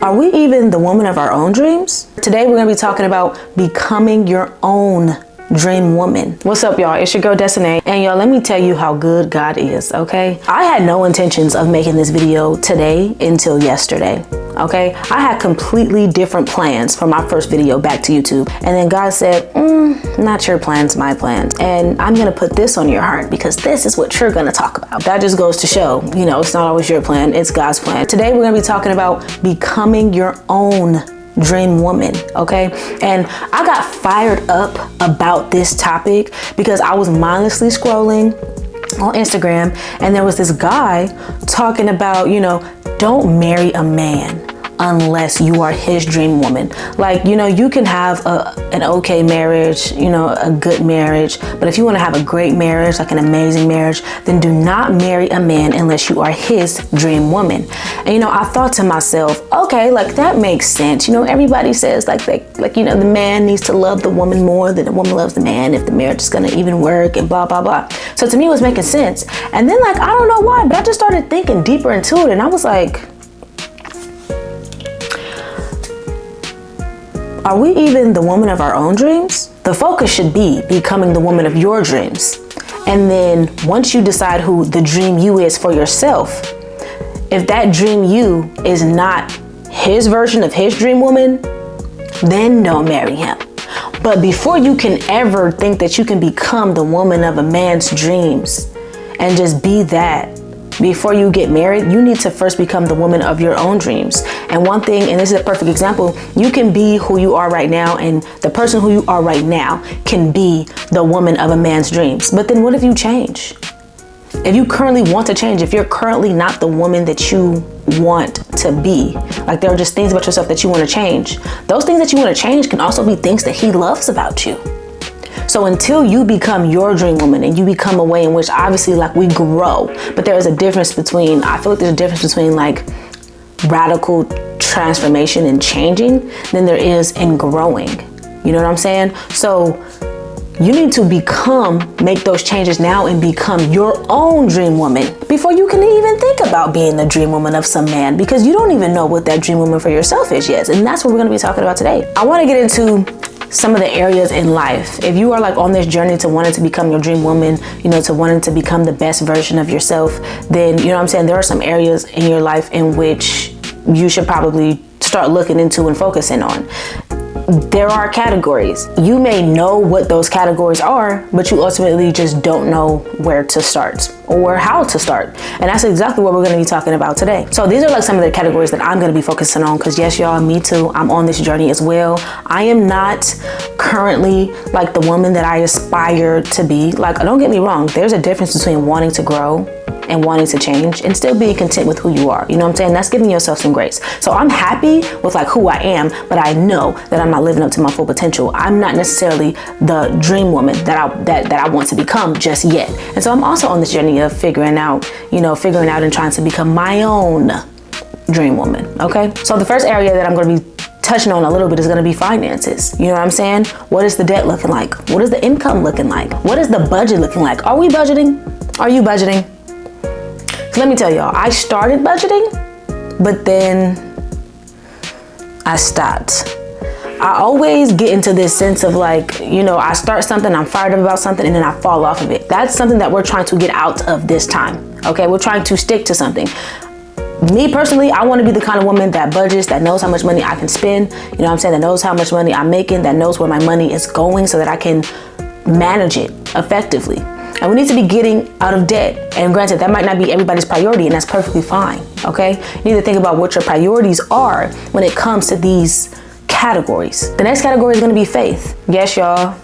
Are we even the woman of our own dreams? Today we're going to be talking about becoming your own dream woman. What's up, y'all? It's your girl Destiny, and y'all, let me tell you how good God is, okay? I had no intentions of making this video today until yesterday, okay? I had completely different plans for my first video back to YouTube, and then God said, not your plans, my plans, and I'm gonna put this on your heart because this is what you're gonna talk about. That just goes to show, you know, it's not always your plan, it's God's plan. Today we're gonna be talking about becoming your own dream woman, okay? And I got fired up about this topic because I was mindlessly scrolling on Instagram and there was this guy talking about, you know, don't marry a man unless you are his dream woman. Like, you know, you can have an okay marriage, you know, a good marriage, but if you want to have a great marriage, like an amazing marriage, then do not marry a man unless you are his dream woman. And, you know, I thought to myself, okay, like that makes sense. You know, everybody says like, you know, the man needs to love the woman more than the woman loves the man if the marriage is going to even work and blah, blah, blah. So to me, it was making sense. And then like, I don't know why, but I just started thinking deeper into it. And I was like, are we even the woman of our own dreams? The focus should be becoming the woman of your dreams. And then once you decide who the dream you is for yourself, if that dream you is not his version of his dream woman, then don't marry him. But before you can ever think that you can become the woman of a man's dreams and just be that, before you get married, you need to first become the woman of your own dreams. And one thing, and this is a perfect example, you can be who you are right now, and the person who you are right now can be the woman of a man's dreams. But then what if you change? If you currently want to change, if you're currently not the woman that you want to be, like there are just things about yourself that you want to change. Those things that you want to change can also be things that he loves about you. So until you become your dream woman and you become a way in which obviously like we grow, but there is a difference between, I feel like there's a difference between like radical transformation and changing than there is in growing. You know what I'm saying? So you need to make those changes now and become your own dream woman before you can even think about being the dream woman of some man, because you don't even know what that dream woman for yourself is yet. And that's what we're going to be talking about today. I want to get into some of the areas in life. If you are like on this journey to wanting to become your dream woman, you know, to wanting to become the best version of yourself, then, you know what I'm saying, there are some areas in your life in which you should probably start looking into and focusing on. There are categories. You may know what those categories are, but you ultimately just don't know where to start or how to start. And that's exactly what we're going to be talking about today. So these are like some of the categories that I'm going to be focusing on, because yes, y'all, me too. I'm on this journey as well. I am not currently like the woman that I aspire to be. Like, don't get me wrong. There's a difference between wanting to grow and wanting to change and still being content with who you are. You know what I'm saying? That's giving yourself some grace. So I'm happy with like who I am, but I know that I'm not living up to my full potential. I'm not necessarily the dream woman that I want to become just yet. And so I'm also on this journey of figuring out and trying to become my own dream woman. Okay. So the first area that I'm going to be touching on a little bit is going to be finances. You know what I'm saying? What is the debt looking like? What is the income looking like? What is the budget looking like? Are we budgeting? Are you budgeting? Let me tell y'all, I started budgeting, but then I stopped. I always get into this sense of like, you know, I start something, I'm fired up about something, and then I fall off of it. That's something that we're trying to get out of this time. Okay, we're trying to stick to something. Me personally, I want to be the kind of woman that budgets, that knows how much money I can spend, you know what I'm saying, that knows how much money I'm making, that knows where my money is going so that I can manage it effectively. And we need to be getting out of debt. And granted, that might not be everybody's priority, and that's perfectly fine, okay? You need to think about what your priorities are when it comes to these categories. The next category is gonna be faith. Yes, y'all,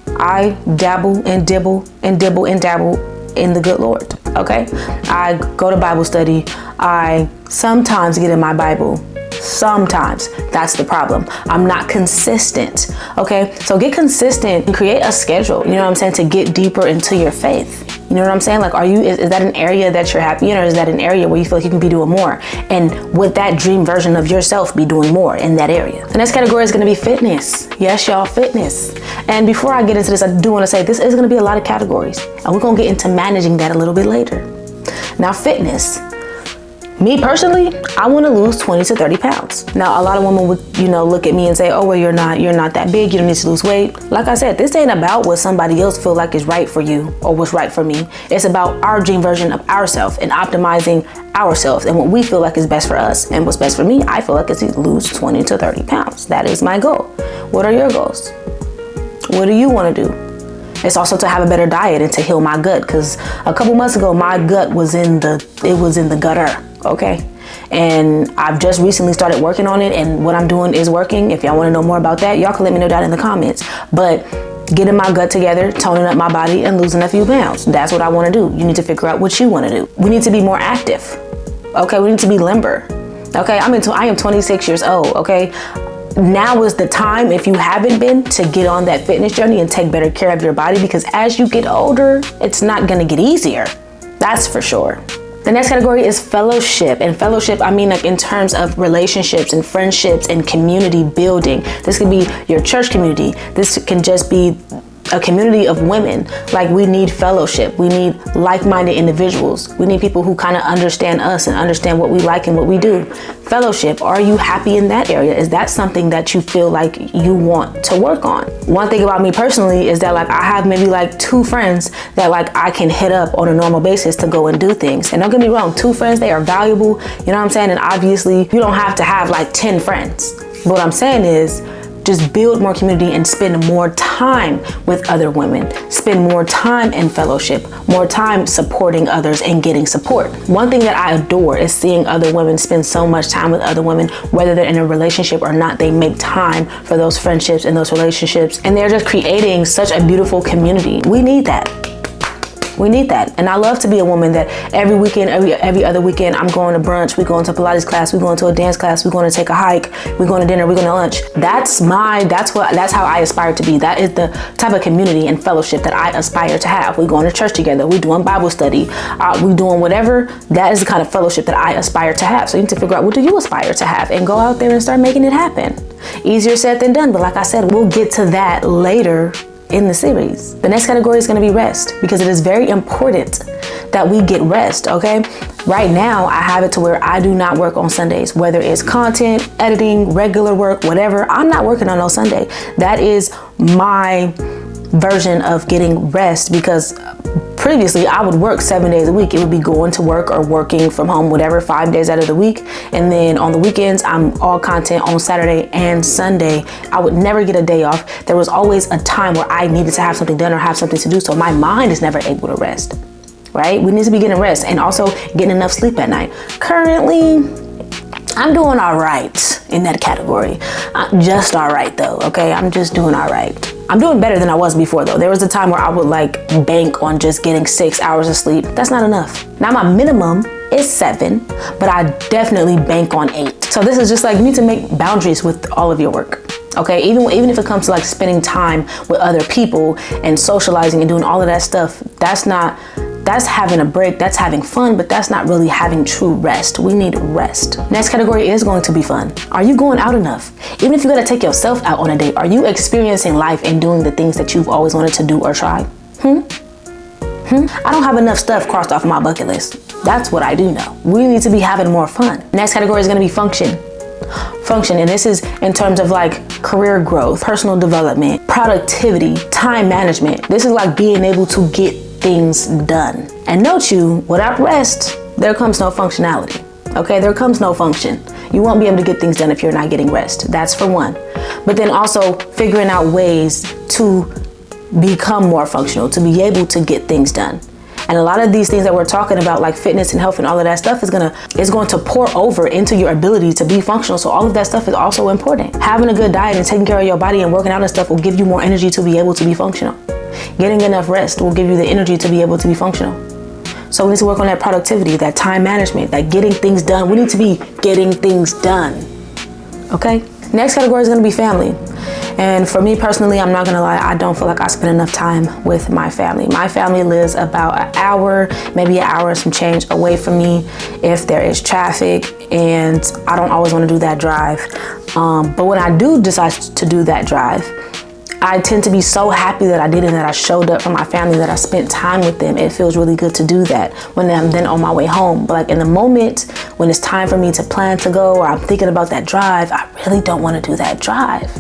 I dabble and dibble and dabble in the good Lord, okay? I go to Bible study. I sometimes get in my Bible. Sometimes. That's the problem. I'm not consistent. Okay. So get consistent and create a schedule, you know what I'm saying, to get deeper into your faith. You know what I'm saying? Like, is that an area that you're happy in, or is that an area where you feel like you can be doing more? And would that dream version of yourself be doing more in that area? The next category is going to be fitness. Yes, y'all, fitness. And before I get into this, I do want to say this is going to be a lot of categories, and we're going to get into managing that a little bit later. Now, fitness. Me personally, I want to lose 20 to 30 pounds. Now, a lot of women would, look at me and say, oh, well, you're not that big. You don't need to lose weight. Like I said, this ain't about what somebody else feel like is right for you or what's right for me. It's about our dream version of ourselves and optimizing ourselves and what we feel like is best for us. And what's best for me, I feel like is to lose 20 to 30 pounds. That is my goal. What are your goals? What do you want to do? It's also to have a better diet and to heal my gut, because a couple months ago, my gut was in the gutter. Okay. And I've just recently started working on it, and what I'm doing is working. If y'all want to know more about that, y'all can let me know down in the comments. But getting my gut together, toning up my body, and losing a few pounds. That's what I want to do. You need to figure out what you want to do. We need to be more active. Okay. We need to be limber. Okay. I am 26 years old. Okay. Now is the time, if you haven't been, to get on that fitness journey and take better care of your body, because as you get older, it's not going to get easier. That's for sure. The next category is fellowship. And fellowship, I mean like in terms of relationships and friendships and community building. This could be your church community. This can just be a community of women. Like, we need fellowship. We need like-minded individuals. We need people who kind of understand us and understand what we like and what we do. Fellowship. Are you happy in that area? Is that something that you feel like you want to work on? One thing about me personally is that like I have maybe like 2 friends that like I can hit up on a normal basis to go and do things. And don't get me wrong, 2 friends, they are valuable. You know what I'm saying? And obviously you don't have to have like 10 friends. But what I'm saying is, just build more community and spend more time with other women. Spend more time in fellowship, more time supporting others and getting support. One thing that I adore is seeing other women spend so much time with other women, whether they're in a relationship or not. They make time for those friendships and those relationships, and they're just creating such a beautiful community. We need that. We need that. And I love to be a woman that every weekend, every other weekend, I'm going to brunch, we're going to Pilates class, we're going to a dance class, we're going to take a hike, we're going to dinner, we're going to lunch. That's how I aspire to be. That is the type of community and fellowship that I aspire to have. We're going to church together, we're doing Bible study, we're doing whatever. That is the kind of fellowship that I aspire to have. So you need to figure out, what do you aspire to have, and go out there and start making it happen. Easier said than done, but like I said, we'll get to that later in the series. The next category is going to be rest, because it is very important that we get rest. Okay. Right now I have it to where I do not work on Sundays, whether it's content, editing, regular work, whatever. I'm not working on no Sunday. That is my version of getting rest, because previously I would work 7 days a week. It would be going to work or working from home, whatever, 5 days out of the week. And then on the weekends, I'm all content on Saturday and Sunday. I would never get a day off. There was always a time where I needed to have something done or have something to do. So my mind is never able to rest, right? We need to be getting rest and also getting enough sleep at night. Currently, I'm doing all right in that category. Just all right though, okay? I'm just doing all right. I'm doing better than I was before though. There was a time where I would like bank on just getting 6 hours of sleep. That's not enough. Now my minimum is 7, but I definitely bank on 8. So this is just like, you need to make boundaries with all of your work. Okay, even if it comes to like spending time with other people and socializing and doing all of that stuff, that's having a break, that's having fun, but that's not really having true rest. We need rest. Next category is going to be fun. Are you going out enough? Even if you gotta take yourself out on a date, are you experiencing life and doing the things that you've always wanted to do or try? I don't have enough stuff crossed off my bucket list. That's what I do know. We need to be having more fun. Next category is gonna be function. And this is in terms of like career growth, personal development, productivity, time management. This is like being able to get things done. And note you, without rest, there comes no functionality. Okay, there comes no function. You won't be able to get things done if you're not getting rest. That's for one. But then also figuring out ways to become more functional, to be able to get things done. And a lot of these things that we're talking about, like fitness and health and all of that stuff, is going to pour over into your ability to be functional. So all of that stuff is also important. Having a good diet and taking care of your body and working out and stuff will give you more energy to be able to be functional. Getting enough rest will give you the energy to be able to be functional. So we need to work on that productivity, that time management, that getting things done. We need to be getting things done. Okay? Next category is going to be family. And for me personally, I'm not going to lie, I don't feel like I spend enough time with my family. My family lives about an hour, maybe an hour and some change away from me if there is traffic, and I don't always want to do that drive. But when I do decide to do that drive, I tend to be so happy that I did it, that I showed up for my family, that I spent time with them. It feels really good to do that when I'm then on my way home. But like in the moment when it's time for me to plan to go, or I'm thinking about that drive, I really don't want to do that drive.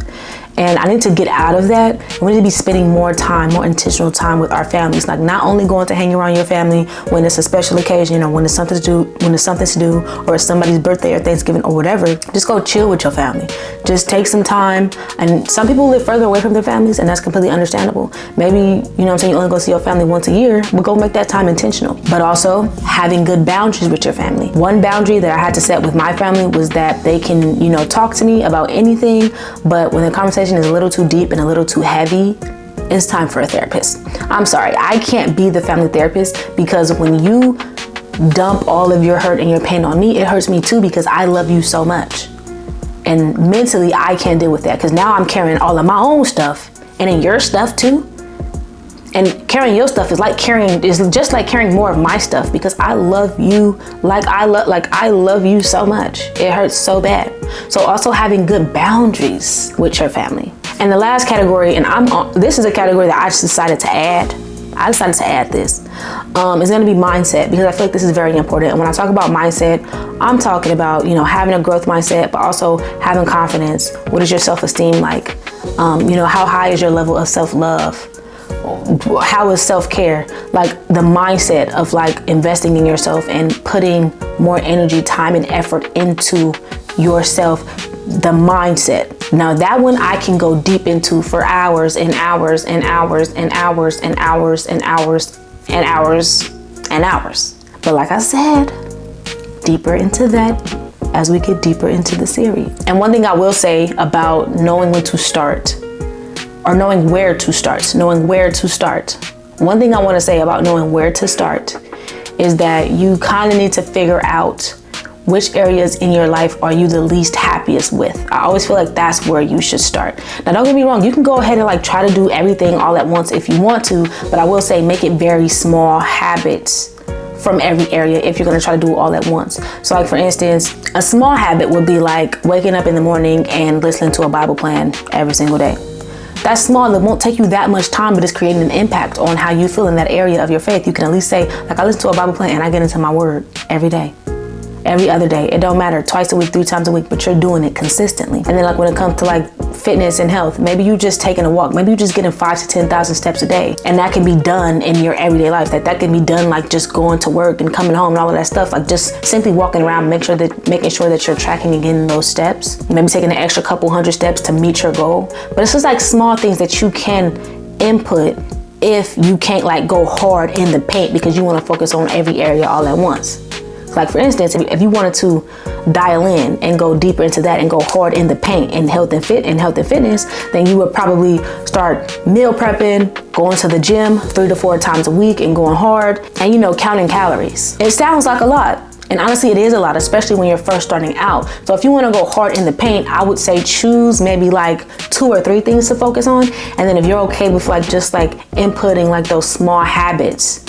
And I need to get out of that. We need to be spending more time, more intentional time with our families. Like not only going to hang around your family when it's a special occasion, or when it's something to do, or it's somebody's birthday or Thanksgiving or whatever. Just go chill with your family. Just take some time. And some people live further away from their families, and that's completely understandable. Maybe, you know what I'm saying, you only go see your family once a year, but go make that time intentional. But also having good boundaries with your family. One boundary that I had to set with my family was that they can, you know, talk to me about anything, but when the conversation is a little too deep and a little too heavy, it's time for a therapist. I'm sorry, I can't be the family therapist, because when you dump all of your hurt and your pain on me, it hurts me too, because I love you so much. And mentally, I can't deal with that, because now I'm carrying all of my own stuff and then your stuff too. And carrying your stuff is just like carrying more of my stuff, because I love you like I love you so much. It hurts so bad. So also having good boundaries with your family. And the last category, and this is a category that I just decided to add. I decided to add this. It's going to be mindset, because I feel like this is very important. And when I talk about mindset, I'm talking about, you know, having a growth mindset, but also having confidence. What is your self-esteem like? You know, how high is your level of self-love? How is self-care? Like the mindset of like investing in yourself and putting more energy, time, and effort into yourself. The mindset. Now that one I can go deep into for hours and hours and hours and hours and hours and hours and hours and hours. But like I said, deeper into that as we get deeper into the series. And one thing I will say about knowing when to start, or knowing where to start. One thing I want to say about knowing where to start is that you kind of need to figure out which areas in your life are you the least happiest with. I always feel like that's where you should start. Now, don't get me wrong. You can go ahead and like try to do everything all at once if you want to, but I will say make it very small habits from every area if you're going to try to do it all at once. So like for instance, a small habit would be like waking up in the morning and listening to a Bible plan every single day. That's small. It won't take you that much time, but it's creating an impact on how you feel in that area of your faith. You can at least say, like, I listen to a Bible plan and I get into my word every day. Every other day. It don't matter, twice a week, 3 times a week, but you're doing it consistently. And then like when it comes to like fitness and health, maybe you just taking a walk, maybe you just getting 5,000 to 10,000 steps a day. And that can be done in your everyday life. That can be done like just going to work and coming home and all of that stuff. Like just simply walking around, making sure that you're tracking and getting those steps. Maybe taking an extra couple hundred steps to meet your goal. But it's just like small things that you can input if you can't like go hard in the paint because you want to focus on every area all at once. Like for instance, if you wanted to dial in and go deeper into that and go hard in the paint in health and fitness, then you would probably start meal prepping, going to the gym 3 to 4 times a week and going hard, and you know, counting calories. It sounds like a lot. And honestly, it is a lot, especially when you're first starting out. So if you want to go hard in the paint, I would say choose maybe like 2 or 3 things to focus on. And then if you're okay with like just like inputting like those small habits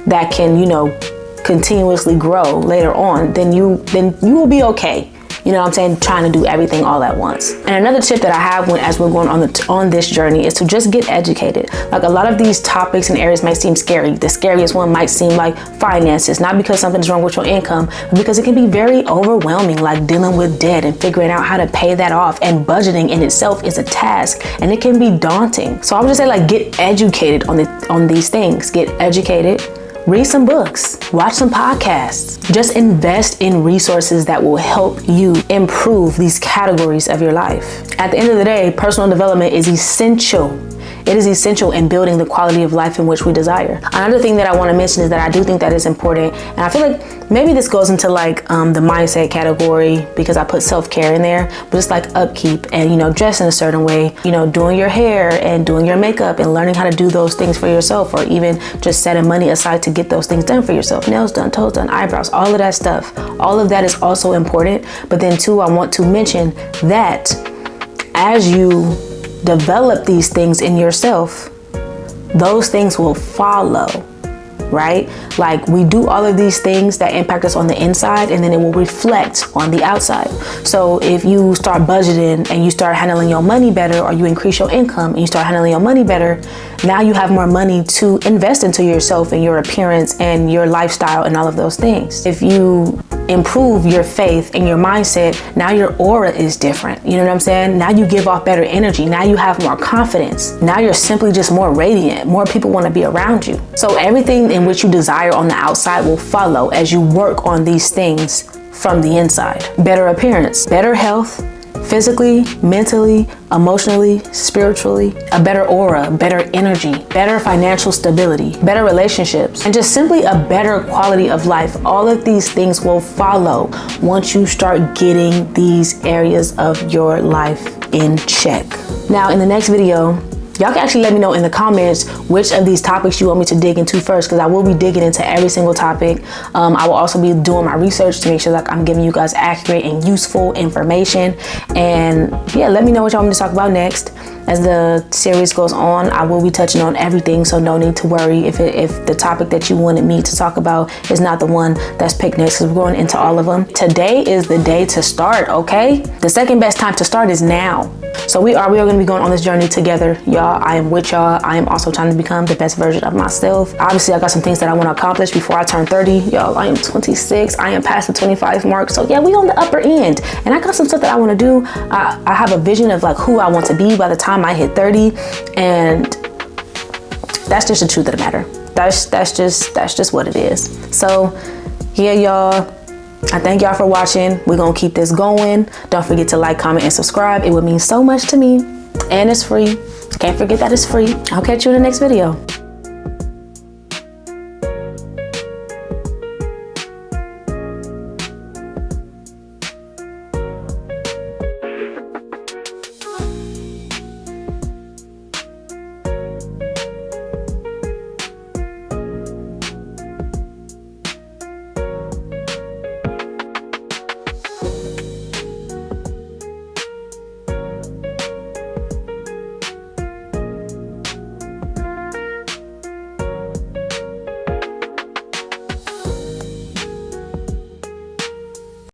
that can, you know, continuously grow later on, then you will be okay. You know what I'm saying? Trying to do everything all at once. And another tip that I have as we're going on this journey is to just get educated. Like a lot of these topics and areas might seem scary. The scariest one might seem like finances, not because something's wrong with your income, but because it can be very overwhelming, like dealing with debt and figuring out how to pay that off. And budgeting in itself is a task and it can be daunting. So I would just say like get educated on these things. Get educated. Read some books, watch some podcasts, just invest in resources that will help you improve these categories of your life. At the end of the day, personal development is essential. It is essential in building the quality of life in which we desire. Another thing that I want to mention is that I do think that is important. And I feel like maybe this goes into like the mindset category because I put self-care in there, but it's like upkeep and, you know, dressing a certain way, you know, doing your hair and doing your makeup and learning how to do those things for yourself, or even just setting money aside to get those things done for yourself. Nails done, toes done, eyebrows, all of that stuff. All of that is also important. But then too, I want to mention that as you develop these things in yourself, those things will follow right? Like, we do all of these things that impact us on the inside, and then it will reflect on the outside. So if you start budgeting and you start handling your money better, or you increase your income and you start handling your money better, now you have more money to invest into yourself and your appearance and your lifestyle and all of those things. If you improve your faith and your mindset, now your aura is different. You know what I'm saying? Now you give off better energy. Now you have more confidence. Now you're simply just more radiant. More people want to be around you. So everything in which you desire on the outside will follow as you work on these things from the inside. Better appearance, better health, physically, mentally, emotionally, spiritually, a better aura, better energy, better financial stability, better relationships, and just simply a better quality of life. All of these things will follow once you start getting these areas of your life in check. Now, in the next video, y'all can actually let me know in the comments which of these topics you want me to dig into first, because I will be digging into every single topic. I will also be doing my research to make sure that I'm giving you guys accurate and useful information. And yeah, let me know what y'all want me to talk about next. As the series goes on, I will be touching on everything, so no need to worry if the topic that you wanted me to talk about is not the one that's picked next, because we're going into all of them. Today is the day to start, okay? The second best time to start is now. So we are going to be going on this journey together, y'all. I am with y'all. I am also trying to become the best version of myself. Obviously, I got some things that I want to accomplish before I turn 30. Y'all, I am 26. I am past the 25 mark. So yeah, we on the upper end. And I got some stuff that I want to do. I have a vision of like who I want to be by the time I hit 30. And that's just the truth of the matter. That's just what it is. So yeah, y'all. I thank y'all for watching. We're gonna keep this going. Don't forget to like, comment, and subscribe. It would mean so much to me. And it's free. Can't forget that it's free. I'll catch you in the next video.